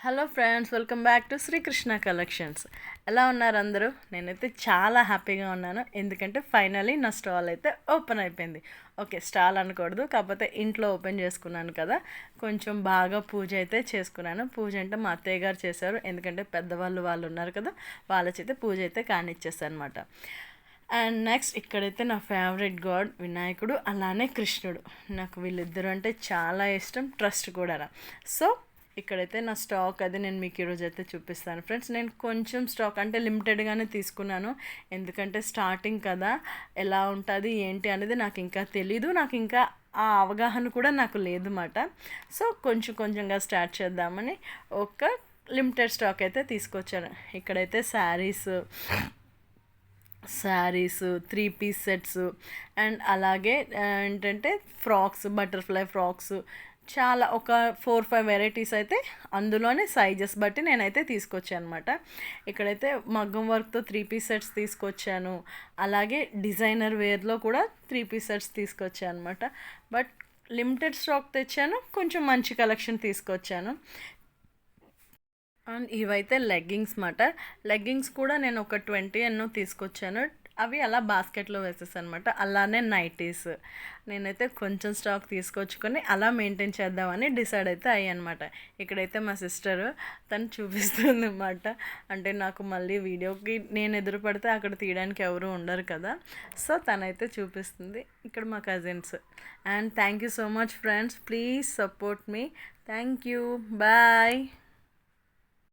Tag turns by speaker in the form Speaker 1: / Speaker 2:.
Speaker 1: Hello friends, welcome back to Srikrishna collections. ఎలా ఉన్నారు అందరూ? నేనైతే చాలా హ్యాపీగా ఉన్నాను, ఎందుకంటే ఫైనలీ నా స్టాల్ అయితే ఓపెన్ అయిపోయింది. ఓకే, స్టాల్ అనకూడదు, కాకపోతే ఇంట్లో ఓపెన్ చేసుకున్నాను కదా. కొంచెం బాగా పూజ అయితే చేసుకున్నాను. పూజ అంటే మా అత్తయ్య గారు చేశారు, ఎందుకంటే వాళ్ళు ఉన్నారు కదా, వాళ్ళ చేత పూజ అయితే కానిచ్చేస్తాను అనమాట. అండ్ నెక్స్ట్ ఇక్కడైతే నా ఫేవరెట్ గాడ్ వినాయకుడు, అలానే కృష్ణుడు. నాకు వీళ్ళిద్దరూ అంటే చాలా ఇష్టం, ట్రస్ట్ కూడా. సో ఇక్కడైతే నా స్టాక్ అది నేను మీకు ఈరోజు అయితే చూపిస్తాను ఫ్రెండ్స్. నేను కొంచెం స్టాక్ అంటే లిమిటెడ్గానే తీసుకున్నాను, ఎందుకంటే స్టార్టింగ్ కదా, ఎలా ఉంటుంది ఏంటి అనేది నాకు ఇంకా తెలీదు. నాకు ఇంకా ఆ అవగాహన కూడా నాకు లేదు అన్నమాట. సో కొంచెం కొంచెంగా స్టార్ట్ చేద్దామని ఒక లిమిటెడ్ స్టాక్ అయితే తీసుకొచ్చాను. ఇక్కడైతే శారీస్ 3 పీస్ సెట్స్ అండ్ అలాగే ఏంటంటే ఫ్రాక్స్, బటర్ఫ్లై ఫ్రాక్స్, చాలా ఒక 4-5 వెరైటీస్ అయితే అందులోనే సైజెస్ బట్టి నేనైతే తీసుకొచ్చాను అనమాట. ఇక్కడైతే మగ్గం వర్క్తో 3 పీస్ సెట్స్ తీసుకొచ్చాను, అలాగే డిజైనర్ వేర్లో కూడా 3 పీస్ సెట్స్ తీసుకొచ్చాను అనమాట. బట్ లిమిటెడ్ స్టాక్ తెచ్చాను, కొంచెం మంచి కలెక్షన్ తీసుకొచ్చాను. అండ్ ఇవైతే లెగ్గింగ్స్ మాట. లెగ్గింగ్స్ కూడా నేను ఒక 20 ఎన్నో తీసుకొచ్చాను. అవి అలా బాస్కెట్లో వేసేసాను అనమాట. అలానే నైటీస్ నేనైతే కొంచెం స్టాక్ తీసుకొచ్చుకొని అలా మెయింటైన్ చేద్దామని డిసైడ్ అయితే అయ్యానమాట. ఇక్కడైతే మా సిస్టరు తను చూపిస్తుంది అన్నమాట. అంటే నాకు మళ్ళీ వీడియోకి నేను ఎదురు పడితే అక్కడ తీయడానికి ఎవరు ఉండరు కదా, సో తనైతే చూపిస్తుంది. ఇక్కడ మా cousins. And thank you so much friends, please support me. Thank you, bye.